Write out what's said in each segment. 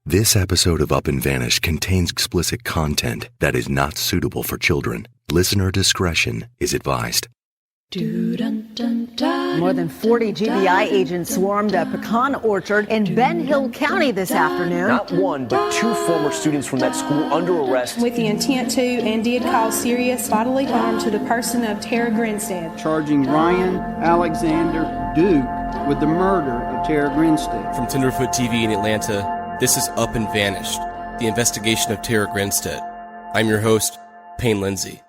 This episode of Up and Vanish contains explicit content that is not suitable for children. Listener discretion is advised. More than 40 GBI agents swarmed a pecan orchard in Ben Hill County this afternoon. Not one, but two former students from that school under arrest. With the intent to and did cause serious bodily harm to the person of Tara Grinstead. Charging Ryan Alexander Duke with the murder of Tara Grinstead. From Tenderfoot TV in Atlanta, this is Up and Vanished, the investigation of Tara Grinstead. I'm your host, Payne Lindsay.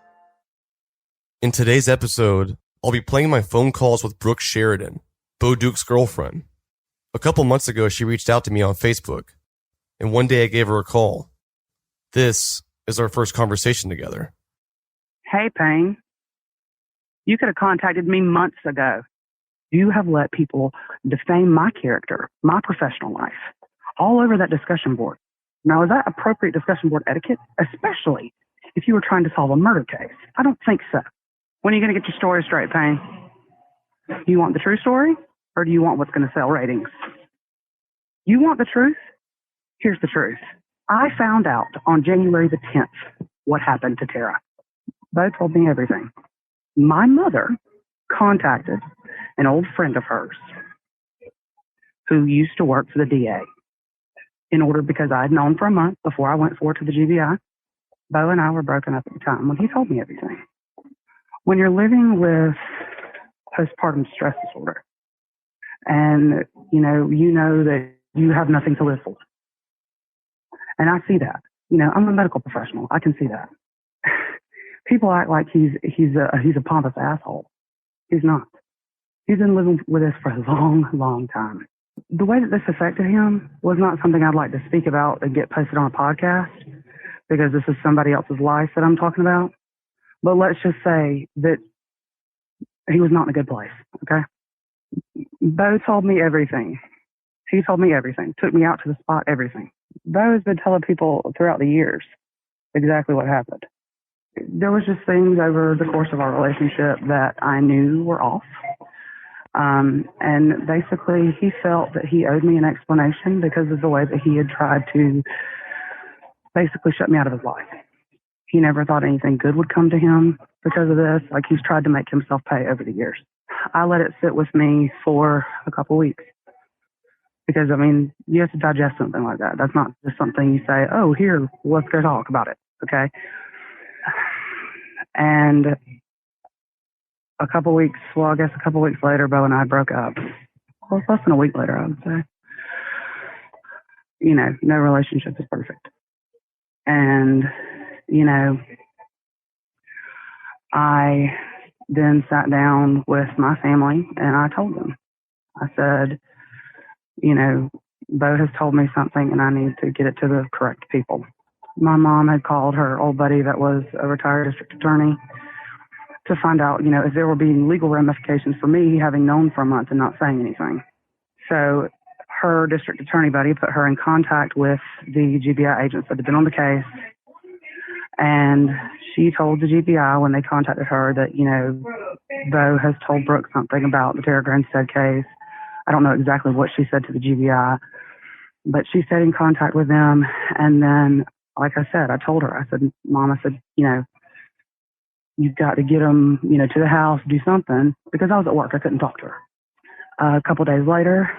In today's episode, I'll be playing my phone calls with Brooke Sheridan, Bo Duke's girlfriend. A couple months ago, she reached out to me on Facebook, and one day I gave her a call. This is our first conversation together. Hey, Payne. You could have contacted me months ago. You have let people defame my character, my professional life, all over that discussion board. Now, is that appropriate discussion board etiquette? Especially if you were trying to solve a murder case. I don't think so. When are you going to get your story straight, Payne? Do you want the true story, or do you want what's going to sell ratings? You want the truth? Here's the truth. I found out on January the 10th what happened to Tara. Bo told me everything. My mother contacted an old friend of hers who used to work for the DA because I had known for a month before I went forward to the GBI. Bo and I were broken up at the time when he told me everything. When you're living with postpartum stress disorder and, you know that you have nothing to live for. And I see that. I'm a medical professional. I can see that. People act like he's a pompous asshole. He's not. He's been living with us for a long, long time. The way that this affected him was not something I'd like to speak about and get posted on a podcast because this is somebody else's life that I'm talking about. But let's just say that he was not in a good place, okay? Bo told me everything. He told me everything. Took me out to the spot, everything. Bo has been telling people throughout the years exactly what happened. There was just things over the course of our relationship that I knew were off. And basically, he felt that he owed me an explanation because of the way that he had tried to basically shut me out of his life. He never thought anything good would come to him because of this. Like, he's tried to make himself pay over the years. I let it sit with me for a couple of weeks because, you have to digest something like that. That's not just something you say, oh, here, let's go talk about it, okay? And a couple weeks later, Bo and I broke up. Well, it's less than a week later, I would say. No relationship is perfect. And, I then sat down with my family and I told them, I said, Bo has told me something and I need to get it to the correct people. My mom had called her old buddy that was a retired district attorney to find out, if there were being legal ramifications for me having known for a month and not saying anything. So her district attorney buddy put her in contact with the GBI agents that had been on the case. And she told the GBI when they contacted her that, Bo has told Brooke something about the Tara Grinstead case. I don't know exactly what she said to the GBI, but she stayed in contact with them. And then, like I said, I told her, I said, Mom, you've got to get them, to the house, do something, because I was at work. I couldn't talk to her. A couple days later,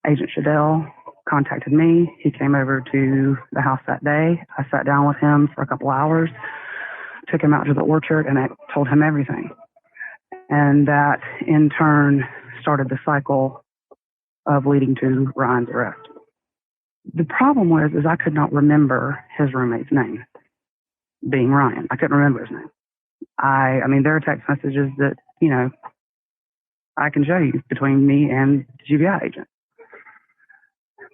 Agent Shadell contacted me. He came over to the house that day. I sat down with him for a couple hours, took him out to the orchard, and I told him everything. And that, in turn, started the cycle of leading to Ryan's arrest. The problem is I could not remember his roommate's name, being Ryan. I couldn't remember his name. There are text messages that, I can show you between me and the GBI agent.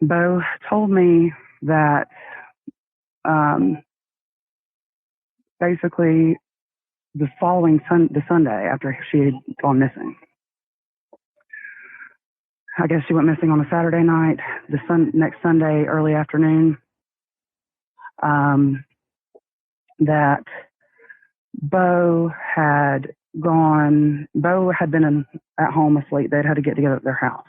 Bo told me that basically the following the Sunday after she had gone missing, I guess she went missing on a Saturday night, next Sunday, early afternoon, that Bo had been at home asleep. They'd had to get together at their house.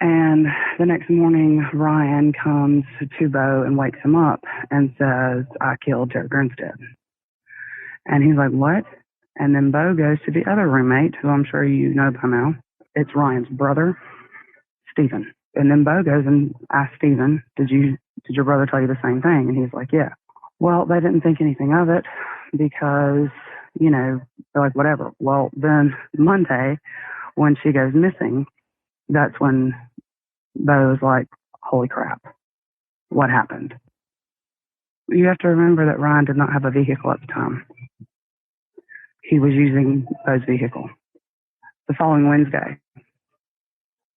And the next morning, Ryan comes to Bo and wakes him up and says, I killed Tara Grinstead. And he's like, what? And then Bo goes to the other roommate, who I'm sure you know by now. It's Ryan's brother, Stephen. And then Bo goes and asks Stephen, did your brother tell you the same thing? And he's like, yeah. Well, they didn't think anything of it because, they're like, whatever. Well, then Monday, when she goes missing, that's when Bo was like, holy crap, what happened? You have to remember that Ryan did not have a vehicle at the time. He was using Bo's vehicle. The following Wednesday,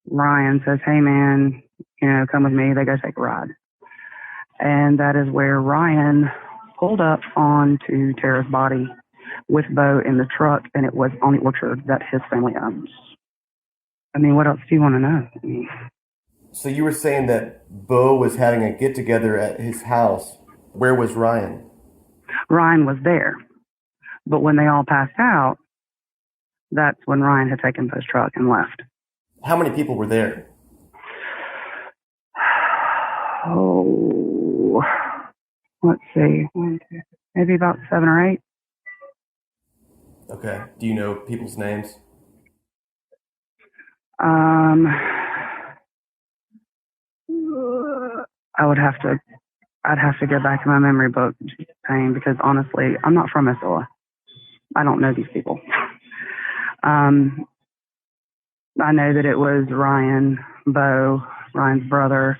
Ryan says, hey man, come with me. They go take a ride. And that is where Ryan pulled up onto Tara's body with Bo in the truck, and it was on the orchard that his family owns. I mean, what else do you want to know? So you were saying that Bo was having a get-together at his house. Where was Ryan? Ryan was there. But when they all passed out, that's when Ryan had taken Bo's truck and left. How many people were there? Oh, let's see. Maybe about 7 or 8. Okay. Do you know people's names? I'd have to go back in my memory book, Payne, because honestly, I'm not from Missoula. I don't know these people. I know that it was Ryan, Bo, Ryan's brother,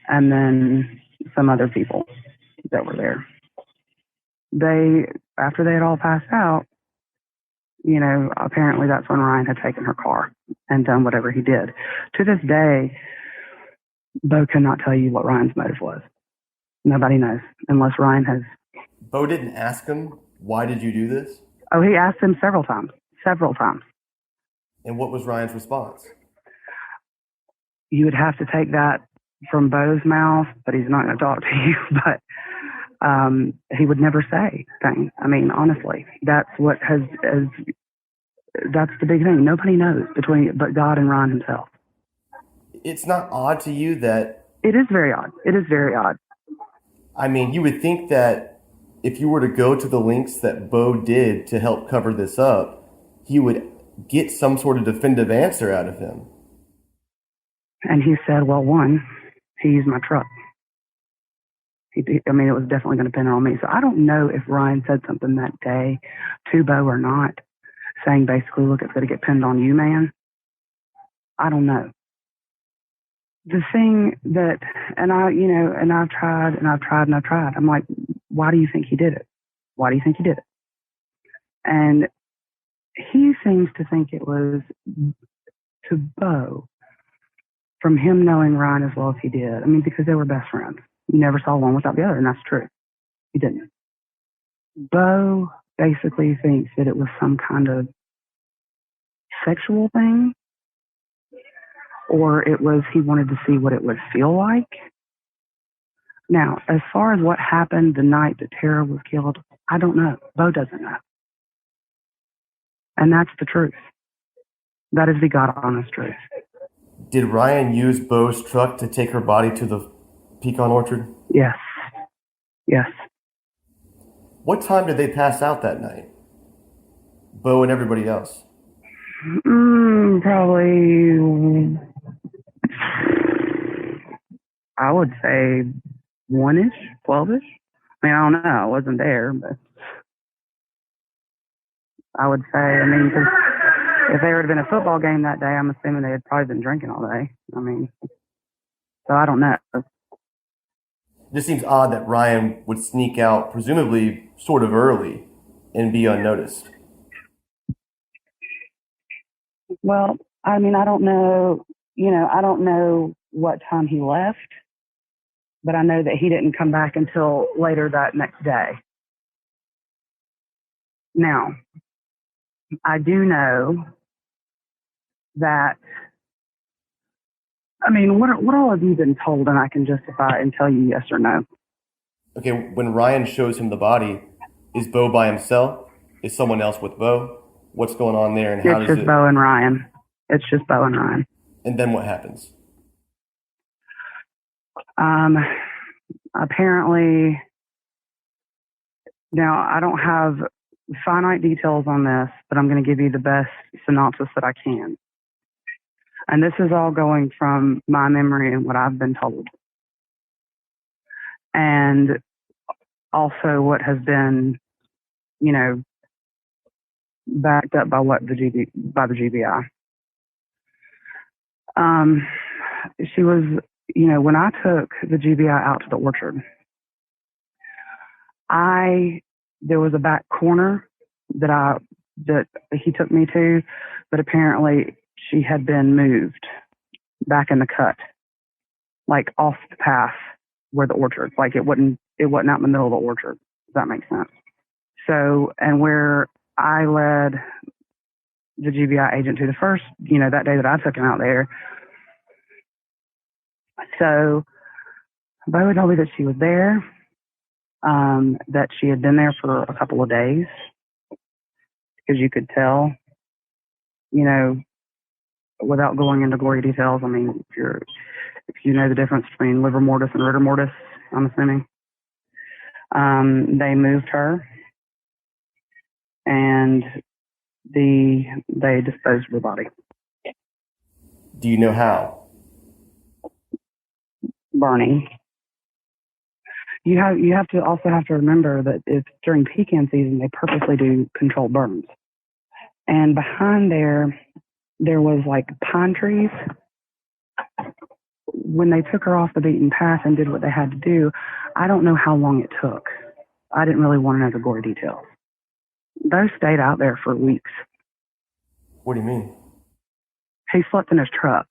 and then some other people that were there. After they had all passed out, apparently that's when Ryan had taken her car and done whatever he did. To this day, Bo cannot tell you what Ryan's motive was. Nobody knows, unless Ryan has. Bo didn't ask him, why did you do this? Oh, he asked him several times. And what was Ryan's response? You would have to take that from Bo's mouth, but he's not going to talk to you. But he would never say things. I mean, honestly, that's what that's the big thing. Nobody knows but God and Ryan himself. It's not odd to you that... It is very odd. It is very odd. I mean, you would think that if you were to go to the lengths that Bo did to help cover this up, he would get some sort of definitive answer out of him. And he said, well, one, he used my truck. It was definitely going to depend on me. So I don't know if Ryan said something that day to Bo or not, saying basically, look, it's going to get pinned on you, man. I don't know. The thing that, I've tried. I'm like, why do you think he did it? Why do you think he did it? And he seems to think it was to Bo, from him knowing Ryan as well as he did. I mean, because they were best friends. You never saw one without the other, and that's true. He didn't. Bo basically thinks that it was some kind of sexual thing, or it was he wanted to see what it would feel like. Now, as far as what happened the night that Tara was killed, I don't know. Bo doesn't know. And that's the truth. That is the God-honest truth. Did Ryan use Bo's truck to take her body to the pecan orchard? Yes. Yes. What time did they pass out that night? Bo and everybody else? Probably, I would say 1-ish, 12-ish. I mean, I don't know. I wasn't there, but I would say, 'cause if there had been a football game that day, I'm assuming they had probably been drinking all day. So I don't know. It just seems odd that Ryan would sneak out, presumably sort of early, and be unnoticed. Well, I don't know, I don't know what time he left, but I know that he didn't come back until later that next day. Now, I do know that, what all have you been told, and I can justify and tell you yes or no? Okay, when Ryan shows him the body, is Bo by himself? Is someone else with Bo? What's going on there, and how does it... It's just Bo and Ryan. It's just Bo and Ryan. And then what happens? Apparently, now I don't have finite details on this, but I'm going to give you the best synopsis that I can. And this is all going from my memory and what I've been told. And also what has been, backed up by by the GBI. She was, when I took the GBI out to the orchard, there was a back corner that he took me to, but apparently she had been moved back in the cut, like off the path where the orchard, like it wasn't out in the middle of the orchard. Does that make sense? So, and where I led the GBI agent to the first, that day that I took him out there. So, Bo told me that she was there, that she had been there for a couple of days, because you could tell, without going into gory details. I mean, if you know the difference between livor mortis and rigor mortis, I'm assuming. They moved her, and they disposed of the body. Do you know how? Burning. You have to remember that it's during pecan season, they purposely do controlled burns. And behind there was like pine trees. When they took her off the beaten path and did what they had to do, I don't know how long it took. I didn't really want to know the gory details. Those stayed out there for weeks. What do you mean? He slept in his truck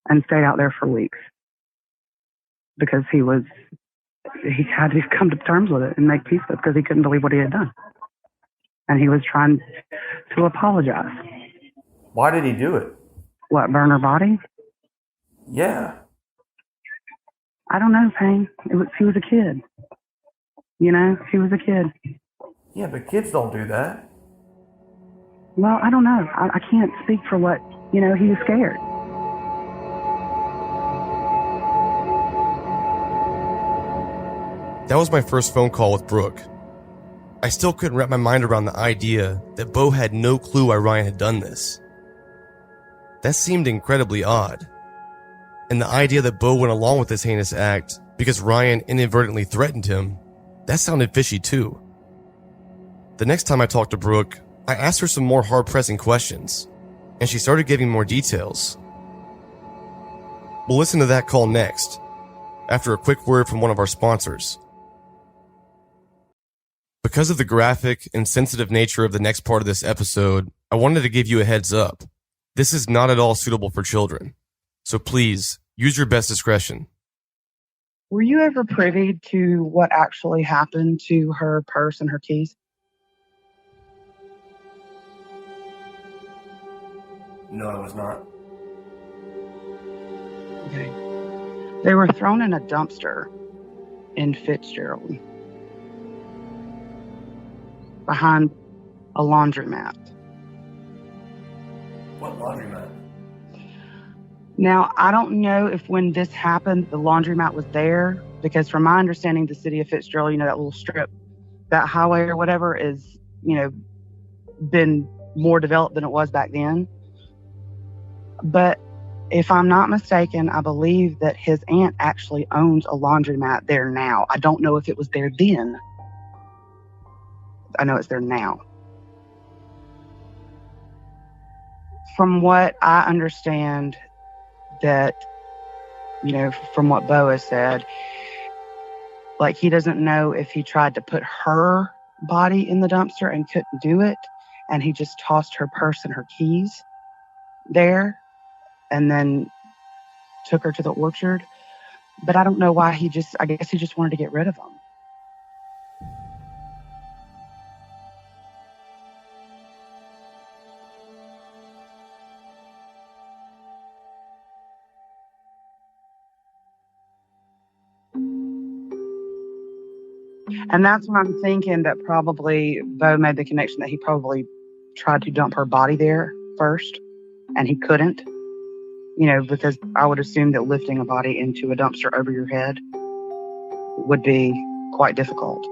and stayed out there for weeks because he had to come to terms with it and make peace with it because he couldn't believe what he had done. And he was trying to apologize. Why did he do it? What, burn her body? Yeah. I don't know, Payne. He was a kid. He was a kid. Yeah, but kids don't do that. Well, I don't know. I can't speak for what, he was scared. That was my first phone call with Brooke. I still couldn't wrap my mind around the idea that Bo had no clue why Ryan had done this. That seemed incredibly odd. And the idea that Bo went along with this heinous act because Ryan inadvertently threatened him, that sounded fishy too. The next time I talked to Brooke, I asked her some more hard-pressing questions, and she started giving more details. We'll listen to that call next, after a quick word from one of our sponsors. Because of the graphic and sensitive nature of the next part of this episode, I wanted to give you a heads up. This is not at all suitable for children, so please use your best discretion. Were you ever privy to what actually happened to her purse and her keys? No, I was not. Okay. They were thrown in a dumpster in Fitzgerald behind a laundromat. What laundromat? Now, I don't know if when this happened, the laundromat was there, because from my understanding, the city of Fitzgerald, that little strip, that highway or whatever is, been more developed than it was back then. But if I'm not mistaken, I believe that his aunt actually owns a laundromat there now. I don't know if it was there then. I know it's there now. From what I understand, that, from what Bo has said, like, he doesn't know if he tried to put her body in the dumpster and couldn't do it, and he just tossed her purse and her keys there and then took her to the orchard. But I don't know why I guess he just wanted to get rid of them. And that's when I'm thinking that probably Bo made the connection that he probably tried to dump her body there first, and he couldn't. because I would assume that lifting a body into a dumpster over your head would be quite difficult.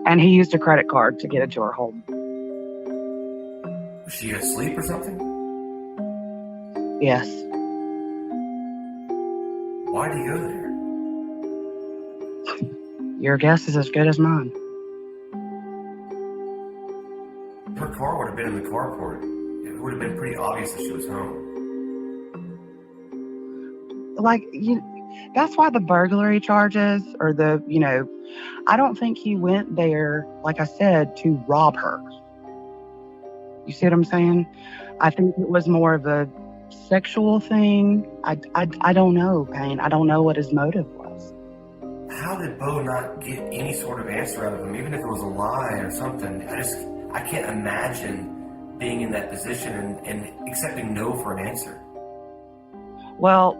And he used a credit card to get into her home. Was she asleep or something? Yes. Why did he go there? Your guess is as good as mine. Her car would have been in the carport. It would have been pretty obvious that she was home. That's why the burglary charges or I don't think he went there, like I said, to rob her. You see what I'm saying? I think it was more of a sexual thing. I don't know, Payne. I don't know what his motive was. How did Bo not get any sort of answer out of him, even if it was a lie or something? I can't imagine being in that position and accepting no for an answer. Well,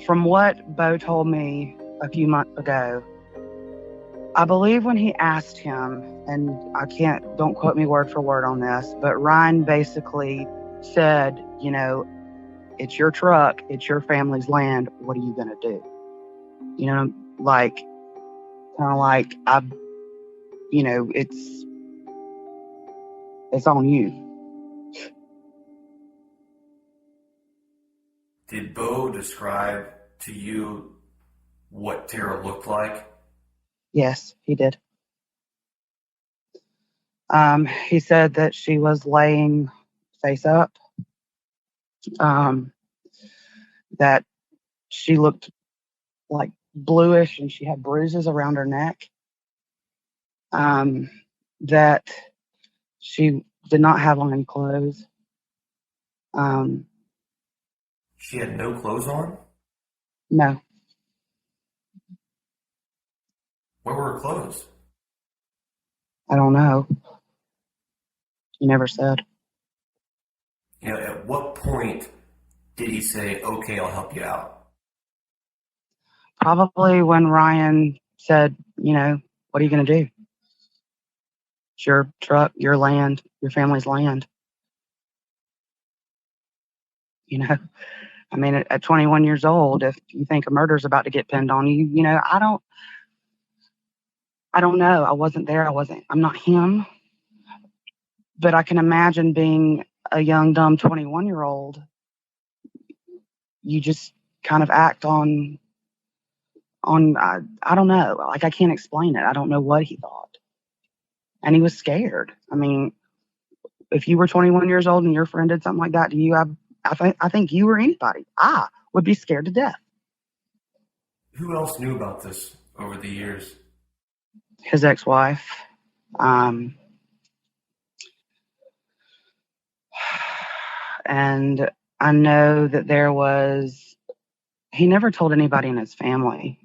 from what Bo told me a few months ago, I believe when he asked him, and don't quote me word for word on this, but Ryan basically said, it's your truck, it's your family's land, what are you going to do? It's on you. Did Bo describe to you what Tara looked like? Yes, he did. He said that she was laying face up, that she looked like bluish and she had bruises around her neck, that she did not have on any clothes. She had no clothes on? No. Where were her clothes? I don't know. He never said. At what point did he say, okay, I'll help you out? Probably when Ryan said, what are you going to do? It's your truck, your land, your family's land. At 21 years old, if you think a murder's about to get pinned on you, I don't know. I wasn't there. I'm not him. But I can imagine being a young, dumb 21-year-old. You just kind of act on I don't know. I can't explain it. I don't know what he thought. And he was scared. If you were 21 years old and your friend did something like that to you, I think you or anybody, I would be scared to death. Who else knew about this over the years? His ex-wife. And I know that he never told anybody in his family.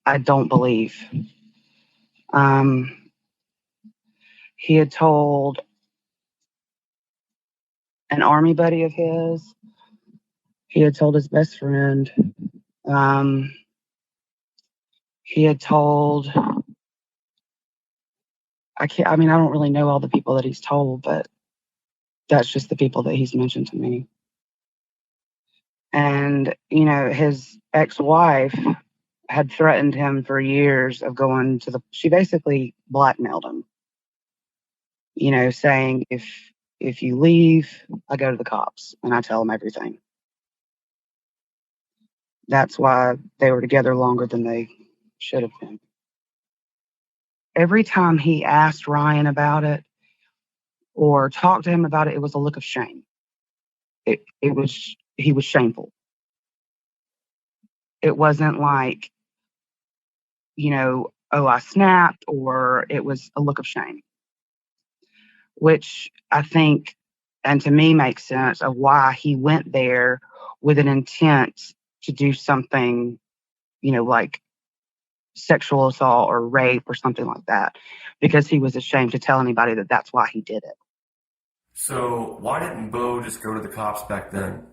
I don't believe. He had told an army buddy of his. He had told his best friend. He had told, I don't really know all the people that he's told, but that's just the people that he's mentioned to me. And, his ex-wife had threatened him for years of going she basically blackmailed him, saying, if you leave, I go to the cops and I tell them everything. That's why they were together longer than they should have been. Every time he asked Ryan about it or talked to him about it, it was a look of shame. He was shameful. It wasn't like, I snapped, or it was a look of shame, which I think, and to me, makes sense of why he went there with an intent to do something, like sexual assault or rape or something like that, because he was ashamed to tell anybody that that's why he did it. So why didn't Bo just go to the cops back then?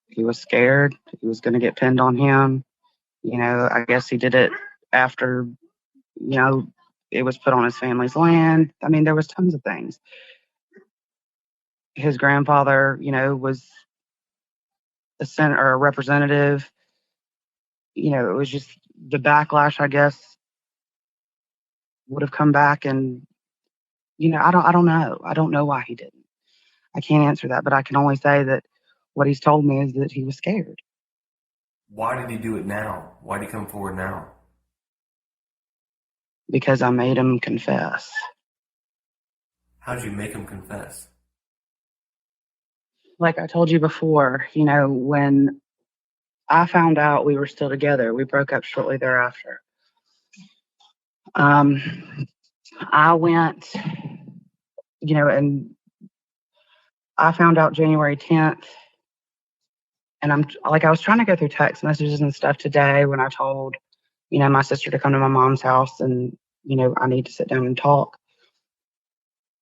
He was scared. He was going to get pinned on him. I guess he did it after, it was put on his family's land. I mean, there was tons of things. His grandfather, was a senator or a representative. It was just the backlash, I guess, would have come back. And, I don't know. I don't know why he didn't. I can't answer that, but I can only say that what he's told me is that he was scared. Why did he do it now? Why did he come forward now? Because I made him confess. How'd you make him confess? Like I told you before, when I found out we were still together, we broke up shortly thereafter. I went, and I found out January 10th. And I was trying to go through text messages and stuff today when I told, my sister to come to my mom's house and, I need to sit down and talk,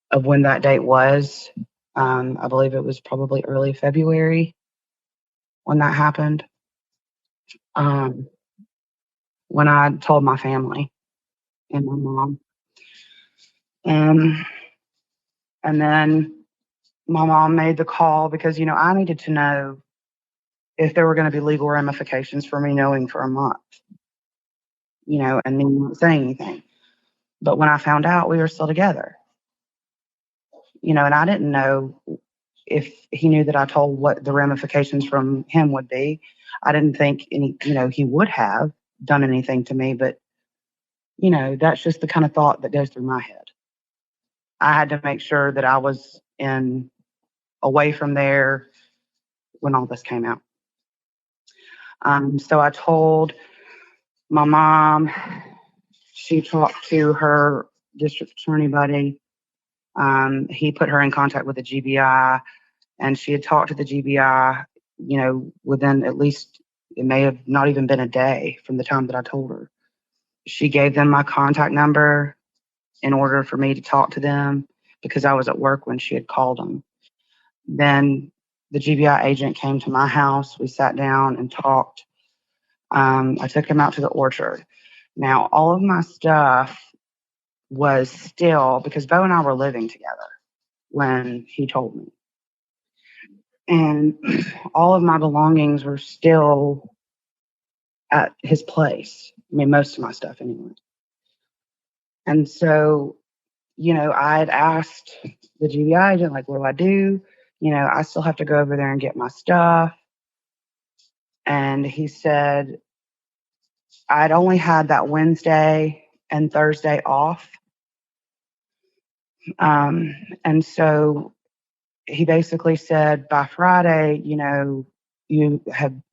of when that date was. I believe it was probably early February when that happened. When I told my family and my mom. And then my mom made the call because, I needed to know if there were going to be legal ramifications for me knowing for a month, and me not saying anything. But when I found out we were still together, and I didn't know if he knew that I told what the ramifications from him would be. I didn't think he would have done anything to me, but, that's just the kind of thought that goes through my head. I had to make sure that I was away from there when all this came out. So I told my mom. She talked to her district attorney buddy. He put her in contact with the GBI, and she had talked to the GBI, within at least, it may have not even been a day from the time that I told her. She gave them my contact number in order for me to talk to them because I was at work when she had called them. Then the GBI agent came to my house. We sat down and talked. I took him out to the orchard. Now, all of my stuff was still, because Bo and I were living together when he told me. And all of my belongings were still at his place. I mean, most of my stuff anyway. And so, I had asked the GBI agent, what do I do? I still have to go over there and get my stuff. And he said, I'd only had that Wednesday and Thursday off. And so he basically said, by Friday, you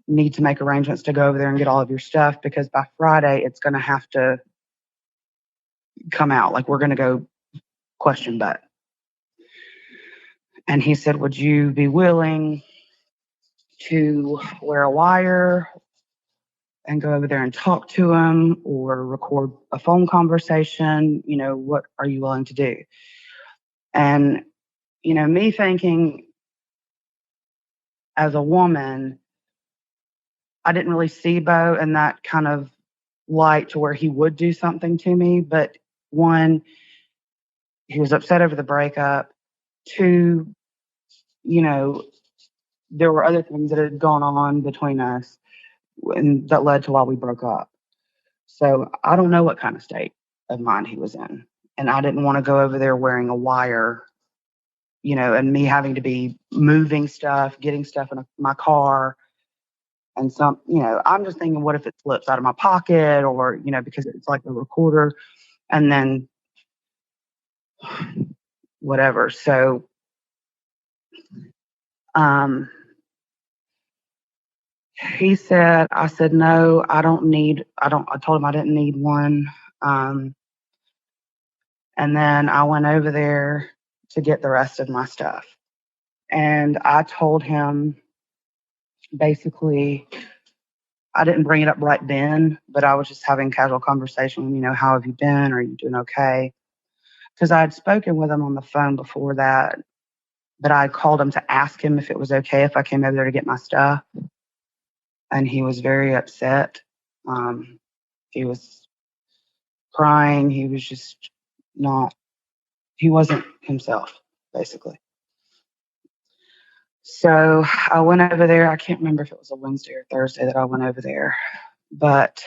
need to make arrangements to go over there and get all of your stuff, because by Friday it's going to have to come out. We're going to go question butt. And he said, would you be willing to wear a wire and go over there and talk to him, or record a phone conversation? What are you willing to do? And, me thinking as a woman, I didn't really see Bo in that kind of light to where he would do something to me. But one, he was upset over the breakup. Two, there were other things that had gone on between us and that led to why we broke up. So I don't know what kind of state of mind he was in. And I didn't want to go over there wearing a wire, and me having to be moving stuff, getting stuff in my car. And I'm just thinking, what if it slips out of my pocket, or, because it's like a recorder, and then whatever. So, he said, I said, no, I told him I didn't need one. And then I went over there to get the rest of my stuff. And I told him, basically, I didn't bring it up right then, but I was just having casual conversation, how have you been? Are you doing okay? Because I had spoken with him on the phone before that, but I called him to ask him if it was okay if I came over there to get my stuff. And he was very upset. He was crying. He was just he wasn't himself, basically. So I went over there. I can't remember if it was a Wednesday or Thursday that I went over there, but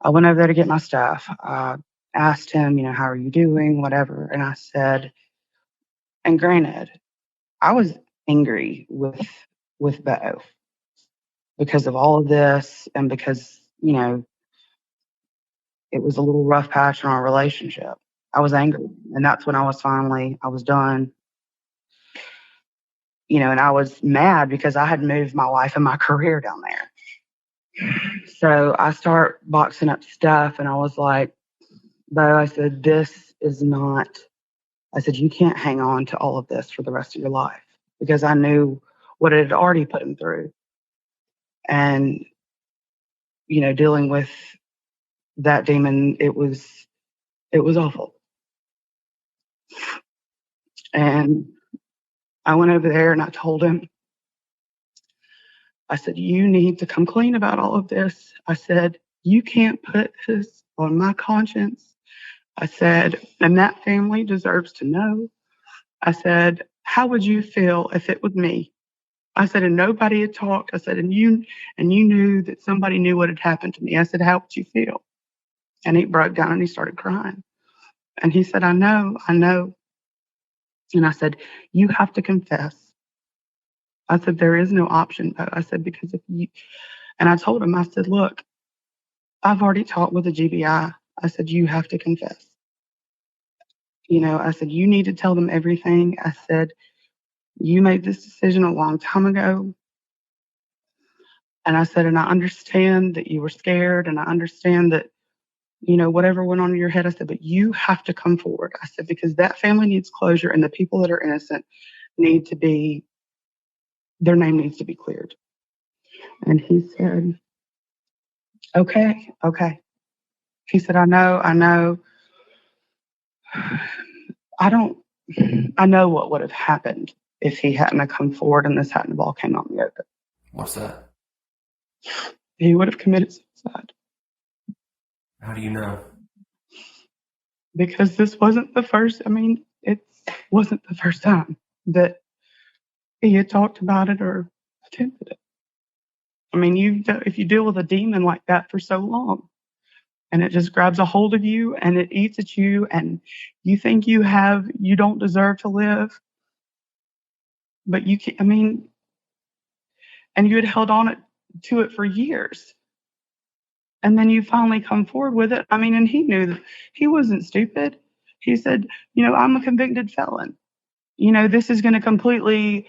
I went over there to get my stuff. I asked him, how are you doing, whatever. And I said, and granted, I was angry with Bo because of all of this and because, it was a little rough patch in our relationship. I was angry. And that's when I was done. And I was mad because I had moved my life and my career down there. So I start boxing up stuff and I was like, Bo, I said, I said, you can't hang on to all of this for the rest of your life, because I knew what it had already put him through. And, dealing with that demon, it was awful. And I went over there and I told him, I said, you need to come clean about all of this. I said, you can't put this on my conscience. I said, and that family deserves to know. I said, how would you feel if it was me? I said, and nobody had talked. I said, and you knew that somebody knew what had happened to me. I said, how would you feel? And he broke down and he started crying. And he said, I know. And I said, you have to confess. I said, there is no option. I said, because and I told him, I said, look, I've already talked with the GBI. I said, you have to confess. I said, you need to tell them everything. I said, you made this decision a long time ago. And I said, and I understand that you were scared, and I understand that, whatever went on in your head. I said, but you have to come forward. I said, because that family needs closure, and the people that are innocent their name needs to be cleared. And he said, okay. He said, I know. I know what would have happened if he hadn't have come forward and this hadn't have all came out in the open. What's that? He would have committed suicide. How do you know? Because this wasn't the first, it wasn't the first time that he had talked about it or attempted it. If you deal with a demon like that for so long, and it just grabs a hold of you and it eats at you, and you think you don't deserve to live, but you can't, and you had held on to it for years. And then you finally come forward with it. And he knew that he wasn't stupid. He said, I'm a convicted felon. This is going to completely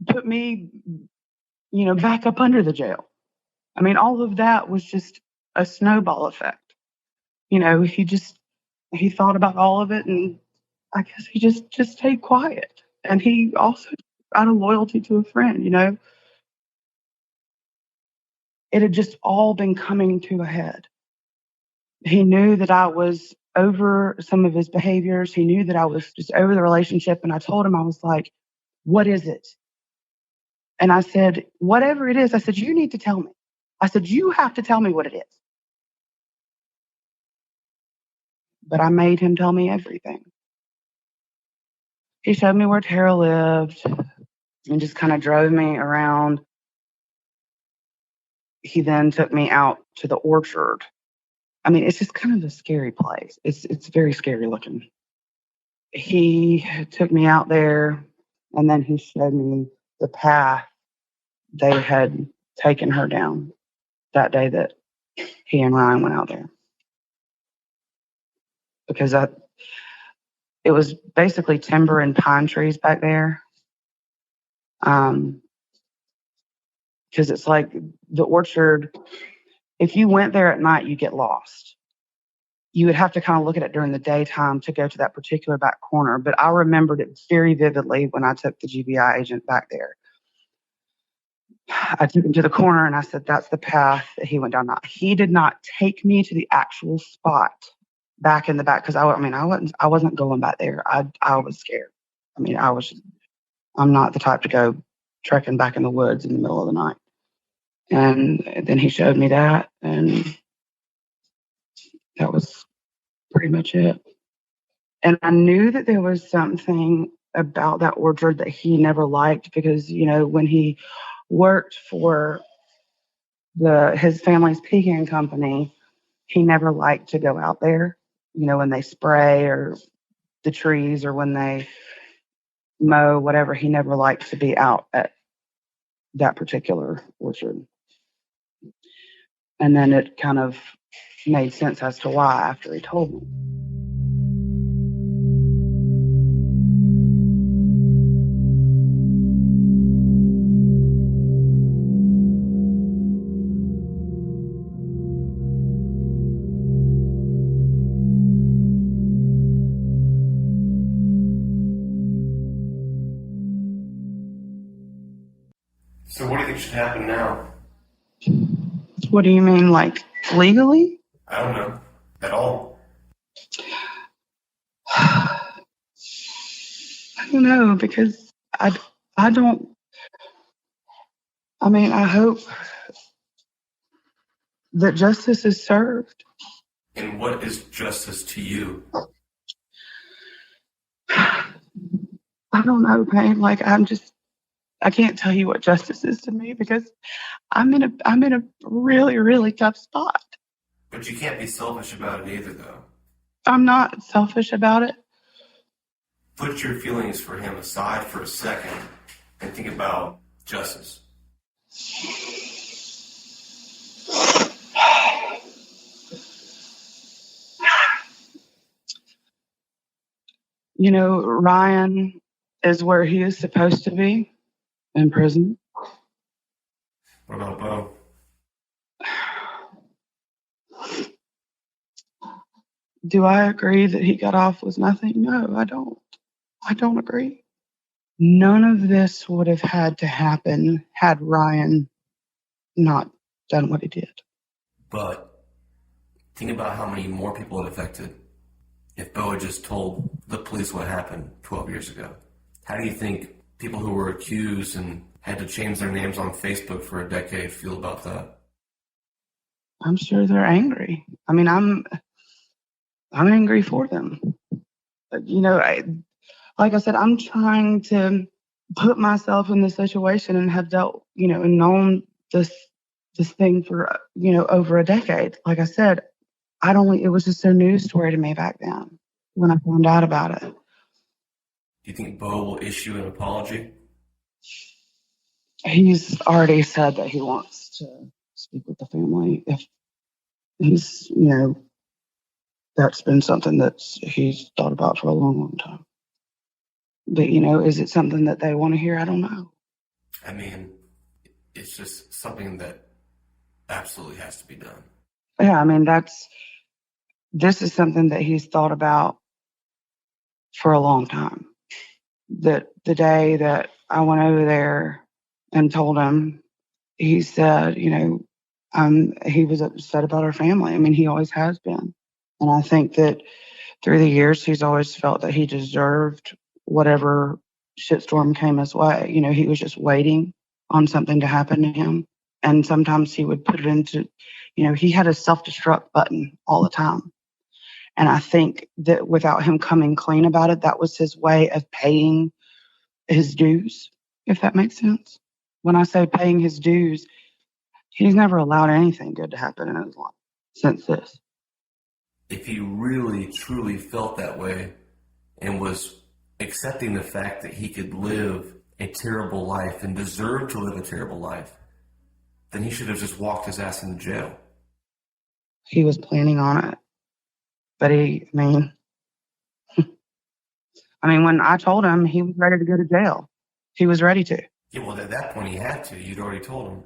put me, back up under the jail. All of that was just a snowball effect. He thought about all of it, and I guess he just stayed quiet. And he also, out of loyalty to a friend, it had just all been coming to a head. He knew that I was over some of his behaviors. He knew that I was just over the relationship. And I told him, I was like, what is it? And I said, whatever it is, I said, you need to tell me. I said, you have to tell me what it is. But I made him tell me everything. He showed me where Tara lived and just kind of drove me around. He then took me out to the orchard. It's just kind of a scary place. It's very scary looking. He took me out there, and then he showed me the path they had taken her down that day that he and Ryan went out there. Because it was basically timber and pine trees back there. Because it's like the orchard, if you went there at night, you get lost. You would have to kind of look at it during the daytime to go to that particular back corner. But I remembered it very vividly when I took the GBI agent back there. I took him to the corner and I said, that's the path that he went down. He did not take me to the actual spot back in the back, because I wasn't going back there. I was scared. I'm not the type to go trekking back in the woods in the middle of the night. And then he showed me that, and That was pretty much it. And I knew that there was something about that orchard that he never liked because, when he worked for his family's pecan company, he never liked to go out there, when they spray or the trees or when they mow, whatever. He never liked to be out at that particular orchard. And then it kind of made sense as to why after he told me. So what do you think should happen now? What do you mean, like legally? I don't know. At all. I don't know, because I don't. I mean, I hope that justice is served. And what is justice to you? I don't know, Payne. Like, I can't tell you what justice is to me because I'm in a really, really tough spot. But you can't be selfish about it either, though. I'm not selfish about it. Put your feelings for him aside for a second and think about justice. Ryan is where he is supposed to be, in prison. What about Bo? Do I agree that he got off with nothing? No, I don't. I don't agree. None of this would have had to happen had Ryan not done what he did. But think about how many more people it affected if Bo had just told the police what happened 12 years ago. How do you think people who were accused and had to change their names on Facebook for a decade feel about that? I'm sure they're angry. I mean, I'm angry for them. Like I said, I'm trying to put myself in this situation and have dealt, and known this thing for, over a decade. Like I said, it was just a news story to me back then when I found out about it. Do you think Bo will issue an apology? He's already said that he wants to speak with the family. If he's, that's been something that he's thought about for a long, long time. But, is it something that they want to hear? I don't know. I mean, it's just something that absolutely has to be done. Yeah, I mean, this is something that he's thought about for a long time. That the day that I went over there and told him, he said, he was upset about our family. I mean, he always has been. And I think that through the years, he's always felt that he deserved whatever shitstorm came his way. He was just waiting on something to happen to him. And sometimes he would put it into, he had a self-destruct button all the time. And I think that without him coming clean about it, that was his way of paying his dues, if that makes sense. When I say paying his dues, he's never allowed anything good to happen in his life since this. If he really, truly felt that way and was accepting the fact that he could live a terrible life and deserved to live a terrible life, then he should have just walked his ass into jail. He was planning on it. But when I told him, he was ready to go to jail. He was ready to. Yeah, well, at that point he had to. You'd already told him.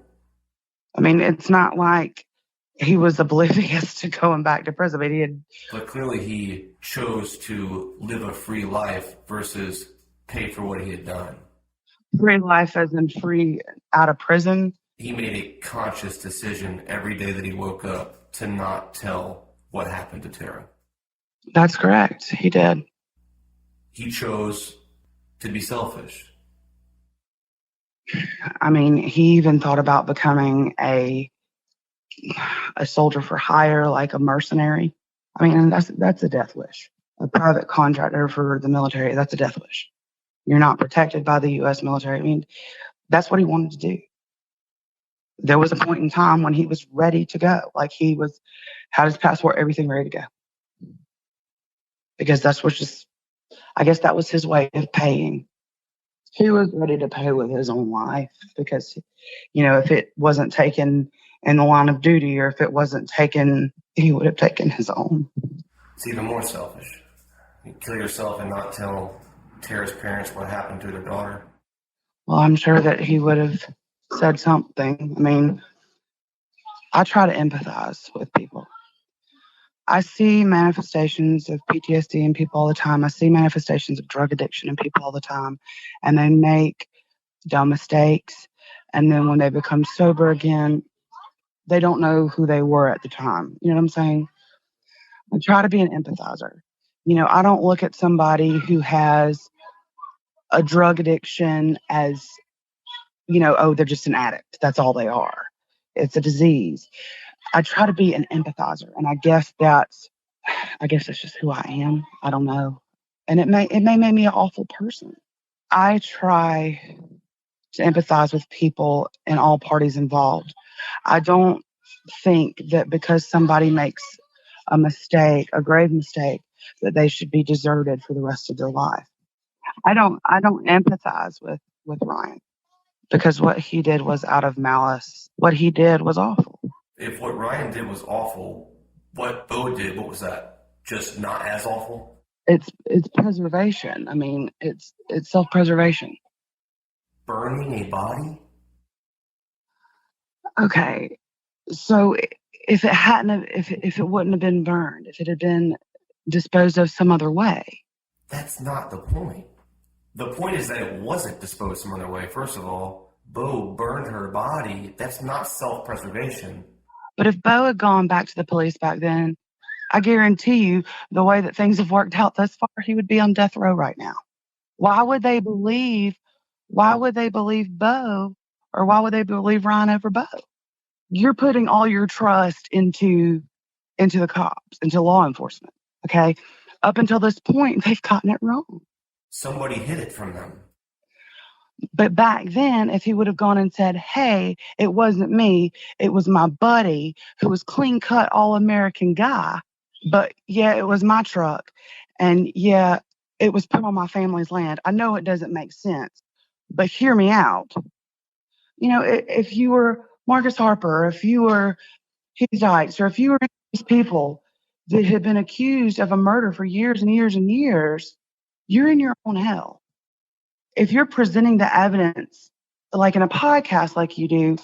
I mean, it's not like he was oblivious to going back to prison. But clearly he chose to live a free life versus pay for what he had done. Free life as in free out of prison. He made a conscious decision every day that he woke up to not tell what happened to Tara. That's correct. He did. He chose to be selfish. I mean, he even thought about becoming a soldier for hire, like a mercenary. I mean, and that's a death wish. A private contractor for the military, that's a death wish. You're not protected by the U.S. military. I mean, that's what he wanted to do. There was a point in time when he was ready to go. Like had his passport, everything ready to go. Because I guess that was his way of paying. He was ready to pay with his own life because, if it wasn't taken in the line of duty or if it wasn't taken, he would have taken his own. It's even more selfish. You kill yourself and not tell Tara's parents what happened to their daughter. Well, I'm sure that he would have said something. I mean, I try to empathize with people. I see manifestations of PTSD in people all the time. I see manifestations of drug addiction in people all the time. And they make dumb mistakes. And then when they become sober again, they don't know who they were at the time. You know what I'm saying? I try to be an empathizer. I don't look at somebody who has a drug addiction as, they're just an addict. That's all they are. It's a disease. I try to be an empathizer, and I guess that's just who I am. I don't know. And it may make me an awful person. I try to empathize with people and all parties involved. I don't think that because somebody makes a mistake, a grave mistake, that they should be deserted for the rest of their life. I don't empathize with Ryan because what he did was out of malice. What he did was awful. If what Ryan did was awful, what Bo did, what was that? Just not as awful? It's preservation. I mean, it's self-preservation. Burning a body? Okay. So if it wouldn't have been burned, if it had been disposed of some other way. That's not the point. The point is that it wasn't disposed some other way. First of all, Bo burned her body. That's not self-preservation. But if Bo had gone back to the police back then, I guarantee you the way that things have worked out thus far, he would be on death row right now. Why would they believe Bo, or why would they believe Ryan over Bo? You're putting all your trust into the cops, into law enforcement. Okay? Up until this point, they've gotten it wrong. Somebody hid it from them. But back then, if he would have gone and said, hey, it wasn't me, it was my buddy who was clean-cut, all-American guy, but yeah, it was my truck, and yeah, it was put on my family's land. I know it doesn't make sense, but hear me out. If you were Marcus Harper, or if you were Hughes Dykes, or if you were these people that had been accused of a murder for years and years and years, you're in your own hell. If you're presenting the evidence, like in a podcast like you do,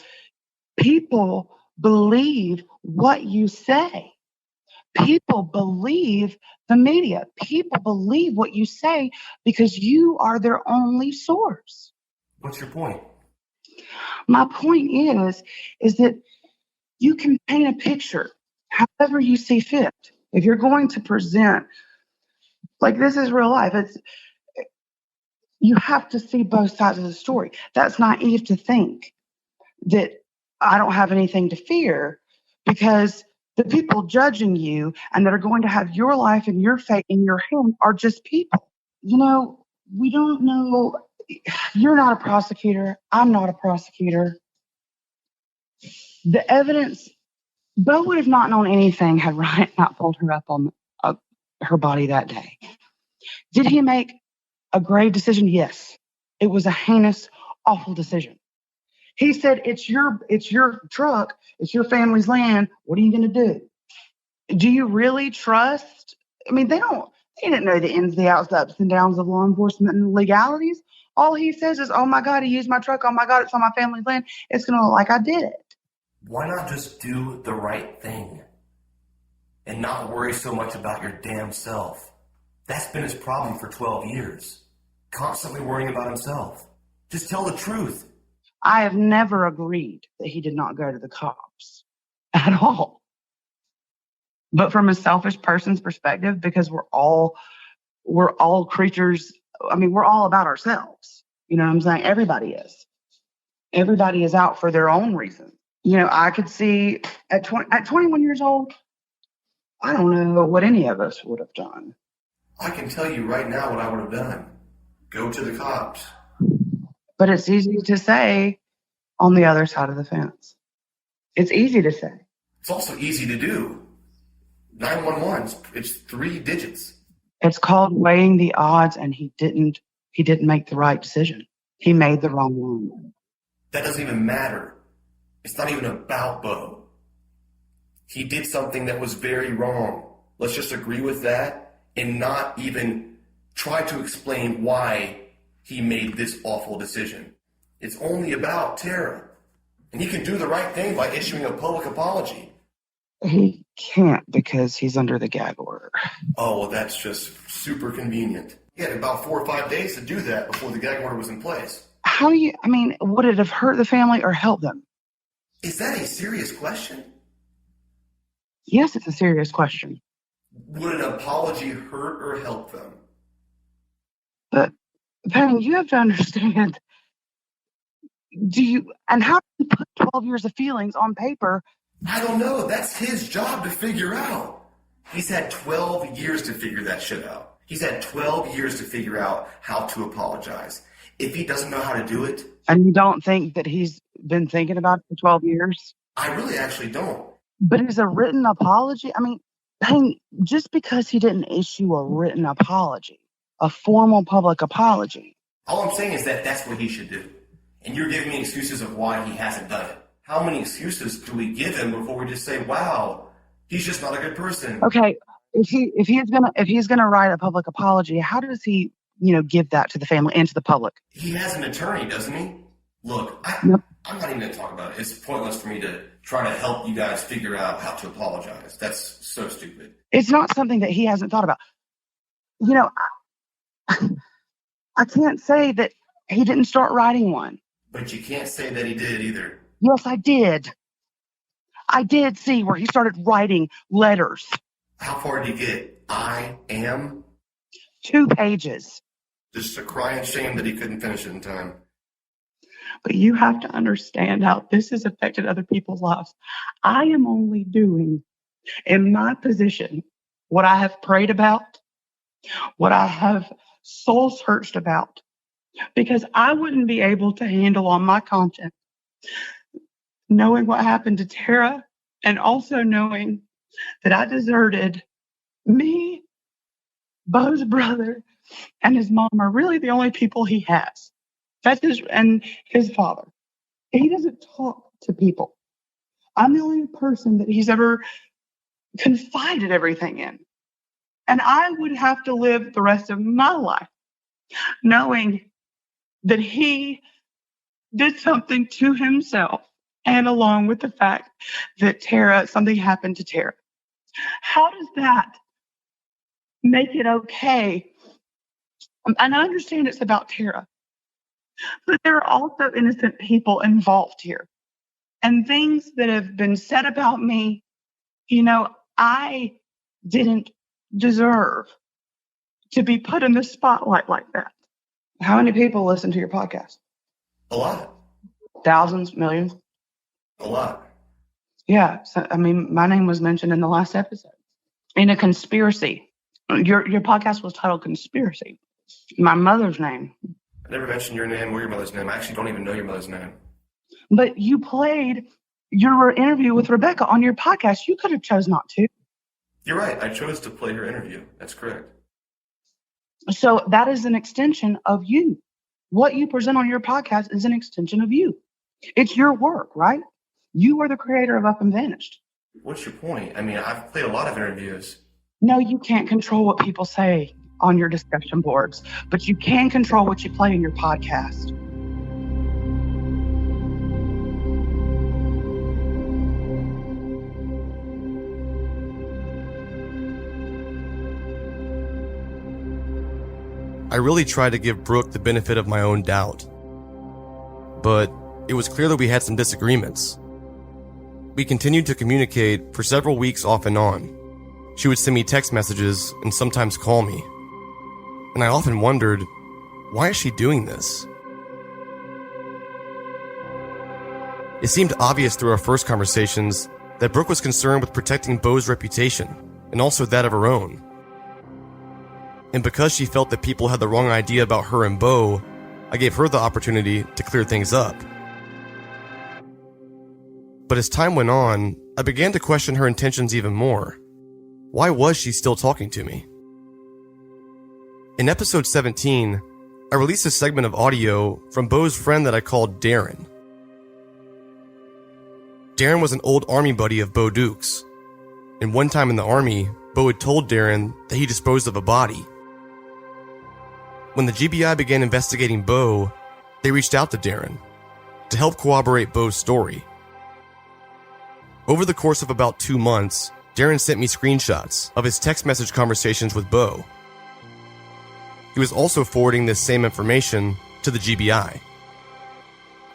people believe what you say. People believe the media. People believe what you say because you are their only source. What's your point? My point is that you can paint a picture however you see fit. If you're going to present, like this is real life, you have to see both sides of the story. That's naive to think that I don't have anything to fear because the people judging you and that are going to have your life and your fate in your hand are just people. We don't know. You're not a prosecutor. I'm not a prosecutor. The evidence, Bo would have not known anything had Ryan not pulled her up on her body that day. Did he make a grave decision? Yes. It was a heinous, awful decision. He said, it's your truck. It's your family's land. What are you going to do? Do you really trust? I mean, they didn't know the ins, the outs, the ups and downs of law enforcement and legalities. All he says is, oh my God, he used my truck. Oh my God, it's on my family's land. It's going to look like I did it. Why not just do the right thing and not worry so much about your damn self? That's been his problem for 12 years. Constantly worrying about himself. Just tell the truth. I have never agreed that he did not go to the cops at all. But from a selfish person's perspective, because we're all creatures. I mean, we're all about ourselves. You know what I'm saying? Everybody is. Everybody is out for their own reason. I could see at 21 years old, I don't know what any of us would have done. I can tell you right now what I would have done. Go to the cops. But it's easy to say on the other side of the fence. It's easy to say. It's also easy to do. 911, it's 3 digits. It's called weighing the odds, and he didn't make the right decision. He made the wrong one. That doesn't even matter. It's not even about Bo. He did something that was very wrong. Let's just agree with that and not even try to explain why he made this awful decision. It's only about Tara. And he can do the right thing by issuing a public apology. He can't because he's under the gag order. Oh, well, that's just super convenient. He had about 4 or 5 days to do that before the gag order was in place. Would it have hurt the family or helped them? Is that a serious question? Yes, it's a serious question. Would an apology hurt or help them? But, Penny, you have to understand. How do you put 12 years of feelings on paper? I don't know. That's his job to figure out. He's had 12 years to figure that shit out. He's had 12 years to figure out how to apologize. If he doesn't know how to do it... And you don't think that he's been thinking about it for 12 years? I really actually don't. But is a written apology... just because he didn't issue a written apology, a formal public apology... All I'm saying is that that's what he should do. And you're giving me excuses of why he hasn't done it. How many excuses do we give him before we just say, wow, he's just not a good person? Okay, if he's gonna write a public apology, how does he, give that to the family and to the public? He has an attorney, doesn't he? Look, I'm not even going to talk about it. It's pointless for me to try to help you guys figure out how to apologize. That's so stupid. It's not something that he hasn't thought about. I can't say that he didn't start writing one. But you can't say that he did either. Yes, I did. I did see where he started writing letters. How far did he get? I am? 2 pages. Just a crying shame that he couldn't finish it in time. But you have to understand how this has affected other people's lives. I am only doing, in my position, what I have prayed about, what I have soul searched about, because I wouldn't be able to handle on my conscience knowing what happened to Tara, and also knowing that I deserted me, Bo's brother, and his mom are really the only people he has. That's his father. He doesn't talk to people. I'm the only person that he's ever confided everything in. And I would have to live the rest of my life knowing that he did something to himself, and along with the fact that something happened to Tara. How does that make it okay? And I understand it's about Tara, but there are also innocent people involved here. And things that have been said about me, I didn't deserve to be put in the spotlight like that. How many people listen to your podcast? A lot. Thousands, millions? A lot. Yeah. So, my name was mentioned in the last episode. In a conspiracy. Your podcast was titled Conspiracy. My mother's name. I never mentioned your name or your mother's name. I actually don't even know your mother's name. But you played your interview with Rebecca on your podcast. You could have chose not to. You're right. I chose to play her interview. That's correct. So that is an extension of you. What you present on your podcast is an extension of you. It's your work, right? You are the creator of Up and Vanished. What's your point? I've played a lot of interviews. No, you can't control what people say on your discussion boards, but you can control what you play in your podcast. I really tried to give Brooke the benefit of my own doubt. But it was clear that we had some disagreements. We continued to communicate for several weeks off and on. She would send me text messages and sometimes call me. And I often wondered, why is she doing this? It seemed obvious through our first conversations that Brooke was concerned with protecting Bo's reputation. and also that of her own. And because she felt that people had the wrong idea about her and Bo, I gave her the opportunity to clear things up. But as time went on, I began to question her intentions even more. Why was she still talking to me? In episode 17, I released a segment of audio from Bo's friend that I called Darren. Darren was an old army buddy of Bo Duke's, and one time in the army, Bo had told Darren that he disposed of a body. When the GBI began investigating Bo, they reached out to Darren to help corroborate Bo's story. Over the course of about 2 months, Darren sent me screenshots of his text message conversations with Bo. He was also forwarding this same information to the GBI.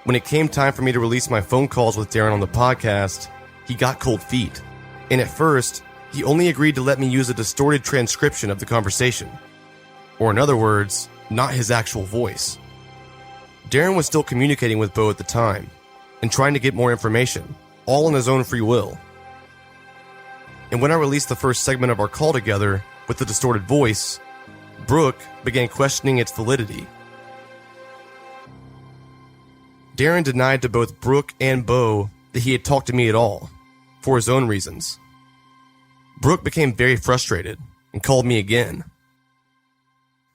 When it came time for me to release my phone calls with Darren on the podcast, he got cold feet. And at first, he only agreed to let me use a distorted transcription of the conversation. Or in other words, not his actual voice. Darren was still communicating with Bo at the time, and trying to get more information, all on his own free will. And when I released the first segment of our call together with the distorted voice, Brooke began questioning its validity. Darren denied to both Brooke and Bo that he had talked to me at all, for his own reasons. Brooke became very frustrated and called me again.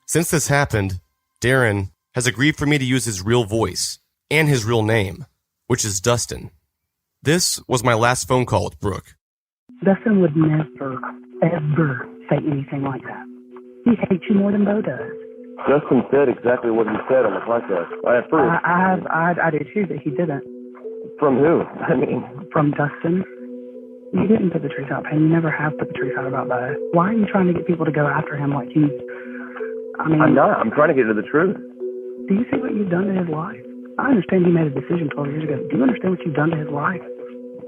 Since this happened, Darren has agreed for me to use his real voice and his real name, which is Dustin. This was my last phone call with Brooke. Dustin would never, ever say anything like that. He hates you more than Bo does. Dustin said exactly what he said on the podcast. I have proof. I did too, but he didn't. From who? I mean... From Dustin. You didn't put the truth out, Payne. You never have put the truth out about Bo. Why are you trying to get people to go after him like he's... I'm not. I'm trying to get to the truth. Do you see what you've done to his life? I understand he made a decision 12 years ago. Do you understand what you've done to his life?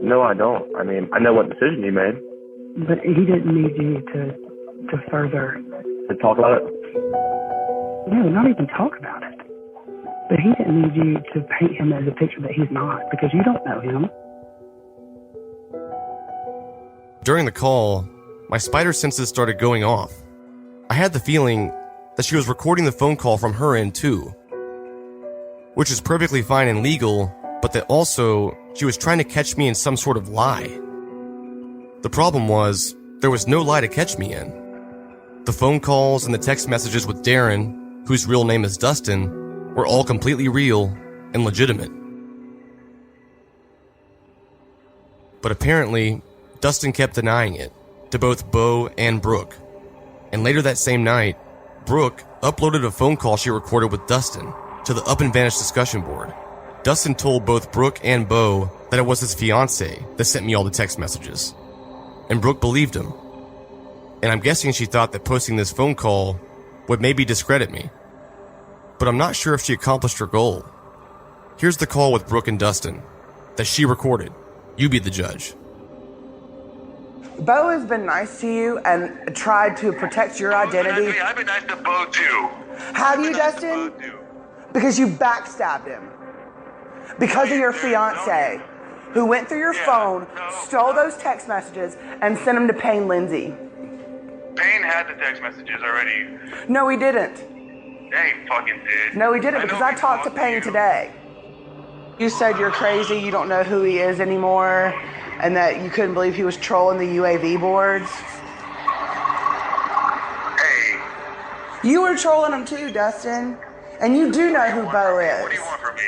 No, I don't. I mean, I know what decision he made. But he didn't need you to further... To talk about it? No, not even talk about it. But he didn't need you to paint him as a picture that he's not, because you don't know him. During the call, my spider senses started going off. I had the feeling that she was recording the phone call from her end too, which is perfectly fine and legal, but that also she was trying to catch me in some sort of lie. The problem was, there was no lie to catch me in. The phone calls and the text messages with Darren, whose real name is Dustin, were all completely real and legitimate. But apparently, Dustin kept denying it to both Bo and Brooke. And later that same night, Brooke uploaded a phone call she recorded with Dustin to the Up and Vanished discussion board. Dustin told both Brooke and Bo that it was his fiancée that sent me all the text messages. And Brooke believed him. And I'm guessing she thought that posting this phone call would maybe discredit me. But I'm not sure if she accomplished her goal. Here's the call with Brooke and Dustin that she recorded. You be the judge. Bo has been nice to you and tried to protect your identity. I've been nice to Bo too. Have you, Dustin? Because you backstabbed him. Because of your fiance, who went through your phone, stole those text messages, and sent them to Payne Lindsay. Payne had the text messages already. No, he didn't. Yeah, he fucking did. No, he didn't, because I talked to Payne today. You said you're crazy, you don't know who he is anymore, and that you couldn't believe he was trolling the UAV boards. Hey. You were trolling him too, Dustin. And you do know who Bo is. What do you want from me?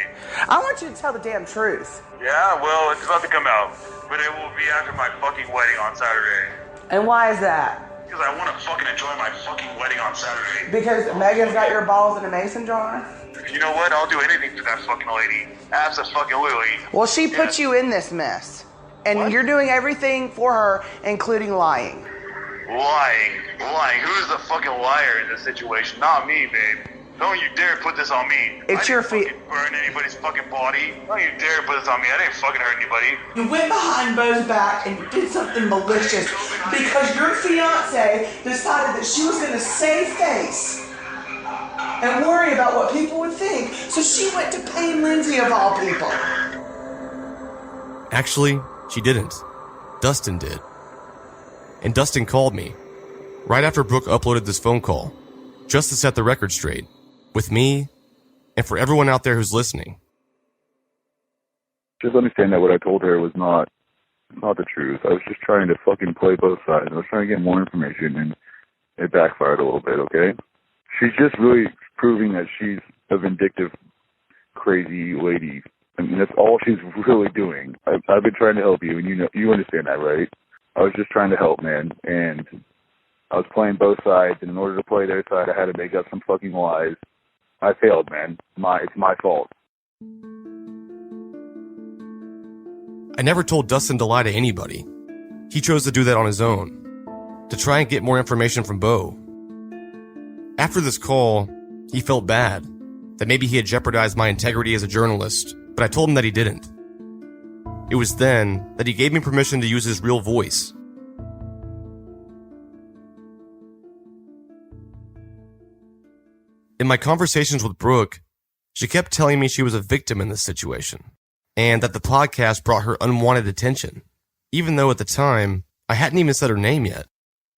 I want you to tell the damn truth. Yeah, well, it's about to come out. But it will be after my fucking wedding on Saturday. And why is that? Because I want to fucking enjoy my fucking wedding on Saturday. Because Megan's got your balls in a mason jar? You know what? I'll do anything for that fucking lady. Absolutely. Well, she put you in this mess. And you're doing everything for her, including lying. Lying. Who's the fucking liar in this situation? Not me, babe. Don't you dare put this on me. It's your feet. Burn anybody's fucking body. Don't you dare put this on me. I didn't fucking hurt anybody. You went behind Bo's back and did something malicious because your fiance decided that she was going to save face and worry about what people would think. So she went to Payne Lindsay of all people. Actually, she didn't. Dustin did. and Dustin called me right after Brooke uploaded this phone call, just to set the record straight, with me and for everyone out there who's listening. Just understand that what I told her was not the truth. I was just trying to fucking play both sides. I was trying to get more information, and it backfired a little bit, okay? She's just really proving that she's a vindictive, crazy lady. I mean, that's all she's really doing. I've been trying to help you, and you understand that, right? I was just trying to help, man, and I was playing both sides, and in order to play their side, I had to make up some fucking lies. I failed, man. It's my fault. I never told Dustin to lie to anybody. He chose to do that on his own, to try and get more information from Bo. After this call, he felt bad, that maybe he had jeopardized my integrity as a journalist, but I told him that he didn't. It was then that he gave me permission to use his real voice. In my conversations with Brooke, she kept telling me she was a victim in this situation, and that the podcast brought her unwanted attention, even though at the time, I hadn't even said her name yet.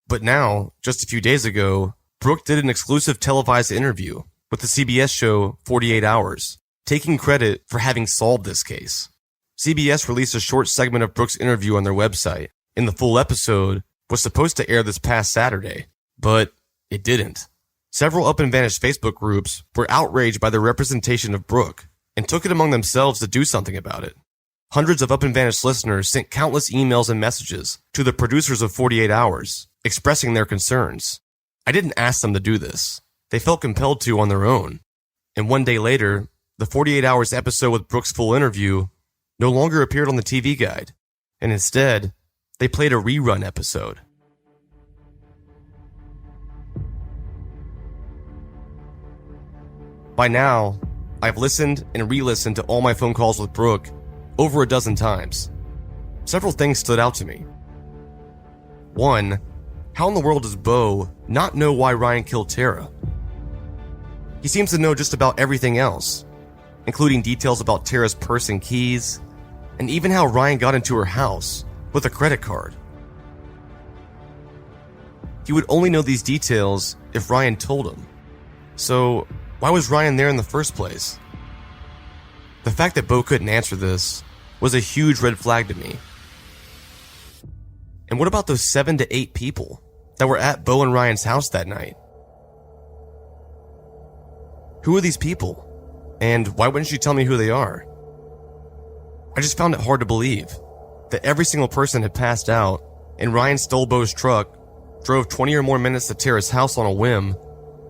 But now, just a few days ago, Brooke did an exclusive televised interview with the CBS show 48 Hours, taking credit for having solved this case. CBS released a short segment of Brooke's interview on their website, and the full episode was supposed to air this past Saturday, but it didn't. Several Up and Vanished Facebook groups were outraged by the representation of Brooke and took it among themselves to do something about it. Hundreds of Up and Vanished listeners sent countless emails and messages to the producers of 48 Hours, expressing their concerns. I didn't ask them to do this. They felt compelled to on their own. And one day later, the 48 Hours episode with Brooke's full interview no longer appeared on the TV guide, and instead, they played a rerun episode. By now, I've listened and re-listened to all my phone calls with Brooke over a dozen times. Several things stood out to me. One, how in the world does Bo not know why Ryan killed Tara? He seems to know just about everything else, including details about Tara's purse and keys, and even how Ryan got into her house with a credit card. He would only know these details if Ryan told him. So, why was Ryan there in the first place? The fact that Bo couldn't answer this was a huge red flag to me. And what about those 7 to 8 people that were at Bo and Ryan's house that night? Who are these people? And why wouldn't you tell me who they are? I just found it hard to believe that every single person had passed out and Ryan stole Bo's truck, drove 20 or more minutes to Tara's house on a whim,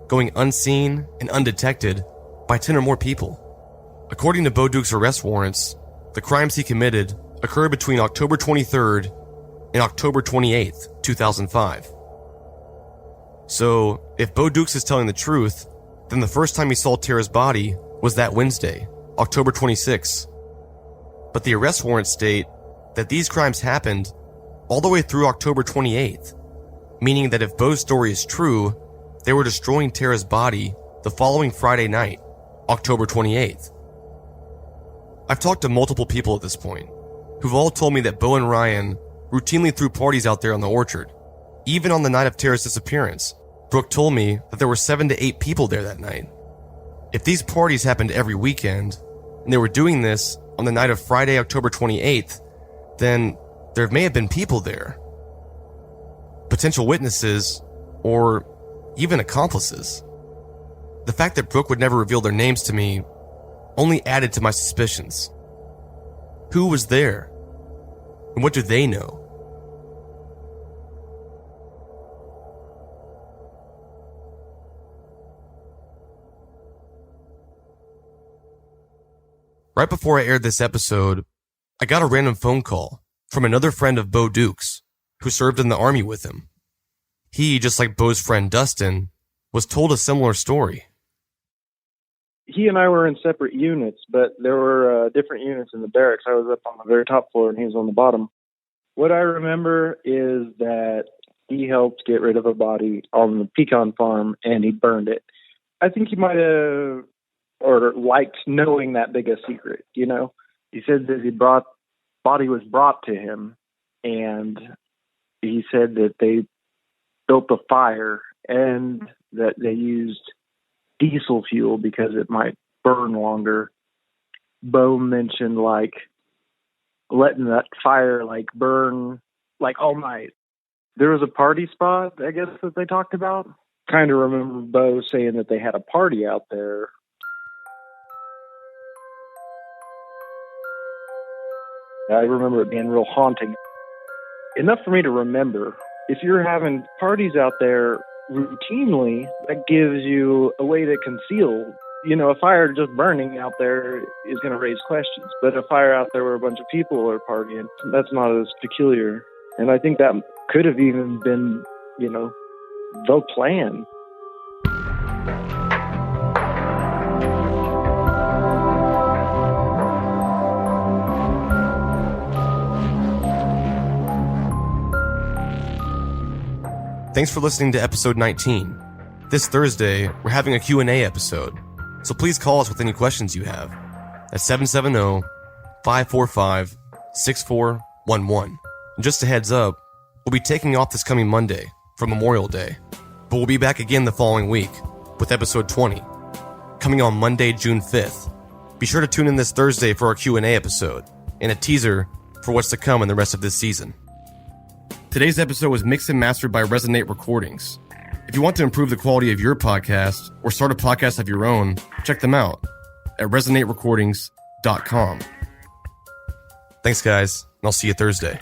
going unseen and undetected by 10 or more people. According to Bo Duke's arrest warrants, the crimes he committed occurred between October 23rd and October 28th, 2005. So, if Bo Dukes is telling the truth, then the first time he saw Tara's body was that Wednesday, October 26th. But the arrest warrants state that these crimes happened all the way through October 28th, meaning that if Bo's story is true, they were destroying Tara's body the following Friday night, October 28th. I've talked to multiple people at this point, who've all told me that Bo and Ryan routinely threw parties out there on the orchard. Even on the night of Tara's disappearance, Brooke told me that there were 7 to 8 people there that night. If these parties happened every weekend, and they were doing this on the night of Friday, October 28th, then there may have been people there. Potential witnesses, or even accomplices. The fact that Brooke would never reveal their names to me only added to my suspicions. Who was there? And what do they know? Right before I aired this episode, I got a random phone call from another friend of Bo Duke's who served in the army with him. He, just like Bo's friend Dustin, was told a similar story. He and I were in separate units, but there were different units in the barracks. I was up on the very top floor and he was on the bottom. What I remember is that he helped get rid of a body on the pecan farm and he burned it. I think he might have, or liked knowing that big a secret, you know? He said that body was brought to him and he said that they built the fire and that they used diesel fuel because it might burn longer. Bo mentioned like letting that fire like burn like all night. There was a party spot, I guess, that they talked about. Kind of remember Bo saying that they had a party out there. I remember it being real haunting. Enough for me to remember. If you're having parties out there routinely, that gives you a way to conceal. You know, a fire just burning out there is going to raise questions. But a fire out there where a bunch of people are partying, that's not as peculiar. And I think that could have even been, you know, the plan. Thanks for listening to episode 19. This Thursday, we're having a Q&A episode, so please call us with any questions you have at 770-545-6411. And just a heads up, we'll be taking off this coming Monday for Memorial Day, but we'll be back again the following week with episode 20, coming on Monday, June 5th. Be sure to tune in this Thursday for our Q&A episode and a teaser for what's to come in the rest of this season. Today's episode was mixed and mastered by Resonate Recordings. If you want to improve the quality of your podcast or start a podcast of your own, check them out at resonaterecordings.com. Thanks, guys, and I'll see you Thursday.